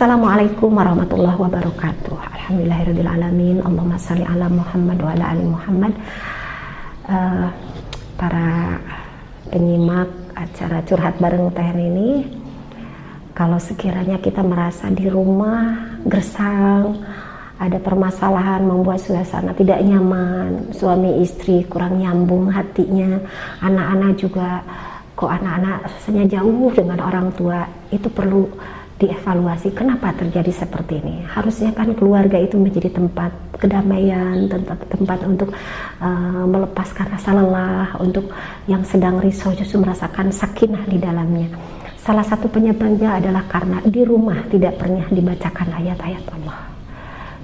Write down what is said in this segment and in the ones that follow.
Assalamualaikum warahmatullahi wabarakatuh. Alhamdulillahirabbil alamin. Allahumma shalli ala Muhammad wa ala ali Muhammad. Para penyimak acara curhat bareng Teh ini, kalau sekiranya kita merasa di rumah gersang, ada permasalahan membuat suasana tidak nyaman, suami istri kurang nyambung hatinya, anak-anak juga kok anak-anak rasanya jauh dengan orang tua, itu perlu dievaluasi kenapa terjadi seperti ini. Harusnya kan keluarga itu menjadi tempat kedamaian, tempat untuk melepaskan rasa lelah, untuk yang sedang risau justru merasakan sakinah di dalamnya. Salah satu penyebabnya adalah karena di rumah tidak pernah dibacakan ayat-ayat Allah.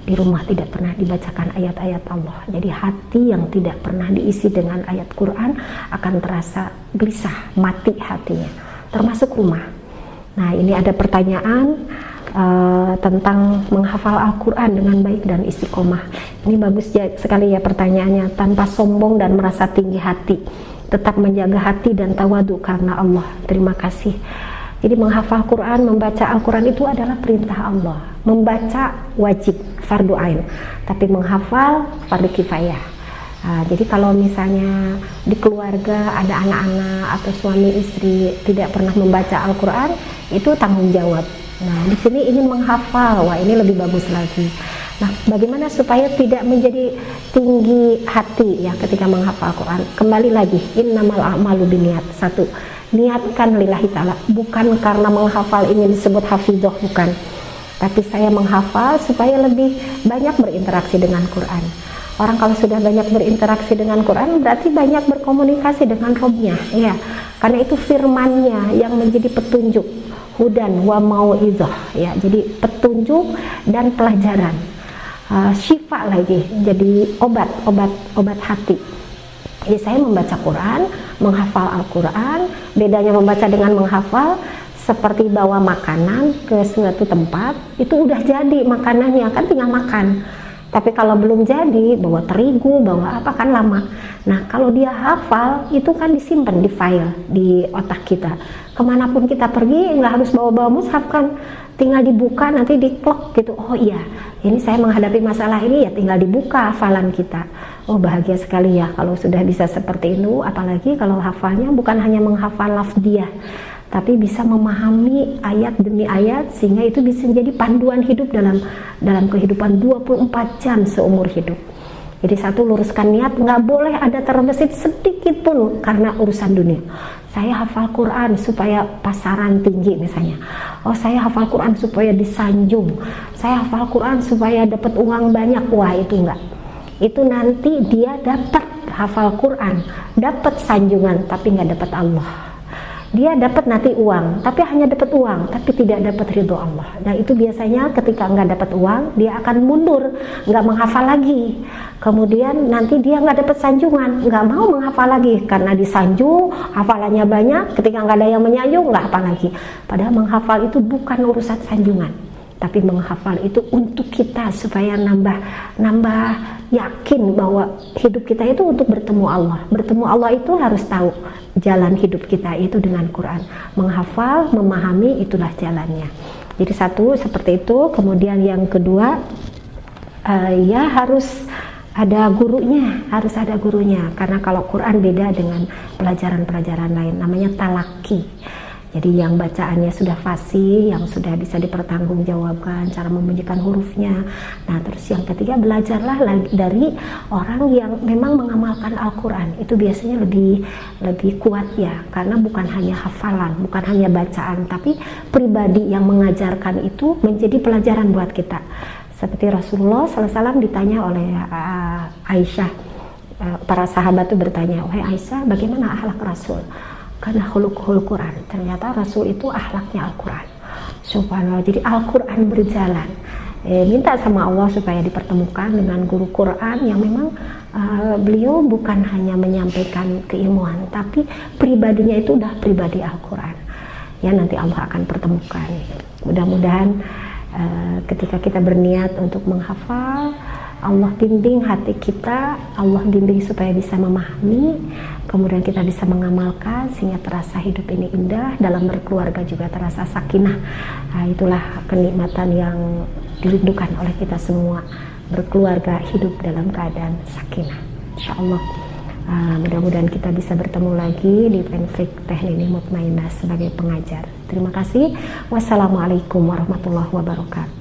Di rumah tidak pernah dibacakan ayat-ayat Allah. Jadi hati yang tidak pernah diisi dengan ayat Quran akan terasa gelisah, mati hatinya, termasuk rumah. Nah, ini ada pertanyaan tentang menghafal Al-Quran dengan baik dan istiqomah. Ini bagus sekali ya pertanyaannya. Tanpa sombong dan merasa tinggi hati, tetap menjaga hati dan tawadu karena Allah. Terima kasih. Jadi menghafal Quran, membaca Al-Quran itu adalah perintah Allah. Membaca wajib, fardu ain. Tapi menghafal fardu kifayah. Jadi kalau misalnya di keluarga ada anak-anak atau suami istri tidak pernah membaca Al-Quran, itu tanggung jawab. Nah, di sini ingin menghafal, wah ini lebih bagus lagi. Nah, bagaimana supaya tidak menjadi tinggi hati ya ketika menghafal Al-Quran? Kembali lagi, innamal a'malu binniyat. Satu, niatkan lillahi ta'ala, bukan karena menghafal ingin disebut hafidhoh, bukan. Tapi saya menghafal supaya lebih banyak berinteraksi dengan Quran. Orang kalau sudah banyak berinteraksi dengan Quran berarti banyak berkomunikasi dengan Robnya, ya. Karena itu firmannya yang menjadi petunjuk, hudan wa mau'idhah, ya. Jadi petunjuk dan pelajaran, syifa lagi, jadi obat hati. Jadi saya membaca Quran, menghafal Al-Quran. Bedanya membaca dengan menghafal, seperti bawa makanan ke suatu tempat, itu udah jadi makanannya, kan tinggal makan. Tapi kalau belum jadi, bawa terigu, bawa apa kan lama. Nah, kalau dia hafal, itu kan disimpan di file, di otak kita. Kemanapun kita pergi, nggak harus bawa-bawa mushaf kan. Tinggal dibuka, nanti diplok gitu. Oh iya, ini saya menghadapi masalah ini, ya tinggal dibuka hafalan kita. Oh bahagia sekali ya kalau sudah bisa seperti itu. Apalagi kalau hafalnya bukan hanya menghafal lafdiyah, tapi bisa memahami ayat demi ayat, sehingga itu bisa menjadi panduan hidup dalam kehidupan 24 jam seumur hidup. Jadi satu, luruskan niat, nggak boleh ada terbesit sedikit pun karena urusan dunia. Saya hafal Quran supaya pasaran tinggi misalnya. Oh saya hafal Quran supaya disanjung. Saya hafal Quran supaya dapat uang banyak. Wah itu enggak. Itu nanti dia dapat hafal Quran, dapat sanjungan, tapi nggak dapat Allah. Dia dapat nanti uang, tapi hanya dapat uang, tapi tidak dapat ridho Allah. Nah itu biasanya ketika nggak dapat uang, dia akan mundur, nggak menghafal lagi. Kemudian nanti dia nggak dapat sanjungan, nggak mau menghafal lagi karena disanjung, hafalannya banyak. Ketika nggak ada yang menyanjung, nggak hafal lagi. Padahal menghafal itu bukan urusan sanjungan, tapi menghafal itu untuk kita supaya nambah yakin bahwa hidup kita itu untuk bertemu Allah. Bertemu Allah itu harus tahu jalan hidup kita itu dengan Quran. Menghafal, memahami, itulah jalannya. Jadi satu seperti itu. Kemudian yang kedua, ya harus ada gurunya, karena kalau Quran beda dengan pelajaran-pelajaran lain, namanya talaki. Jadi yang bacaannya sudah fasih, yang sudah bisa dipertanggungjawabkan cara membunyikan hurufnya. Nah terus yang ketiga, belajarlah dari orang yang memang mengamalkan Al-Quran. Itu biasanya lebih kuat ya, karena bukan hanya hafalan, bukan hanya bacaan, tapi pribadi yang mengajarkan itu menjadi pelajaran buat kita. Seperti Rasulullah SAW ditanya oleh Aisyah, para sahabat itu bertanya, wahai Aisyah, bagaimana akhlak Rasul? Karena khuluqul Quran, ternyata Rasul itu akhlaknya Al-Quran. Subhanallah, jadi Al-Quran berjalan. Minta sama Allah supaya dipertemukan dengan guru Quran yang memang beliau bukan hanya menyampaikan keilmuan, tapi pribadinya itu udah pribadi Al-Quran. Ya nanti Allah akan pertemukan. Mudah-mudahan ketika kita berniat untuk menghafal, Allah bimbing hati kita, Allah bimbing supaya bisa memahami, kemudian kita bisa mengamalkan sehingga terasa hidup ini indah, dalam berkeluarga juga terasa sakinah. Nah, itulah kenikmatan yang dirindukan oleh kita semua, berkeluarga hidup dalam keadaan sakinah. Insya Allah mudah-mudahan kita bisa bertemu lagi di Penfik Teh Nini Mutmainah sebagai pengajar. Terima kasih. Wassalamualaikum warahmatullahi wabarakatuh.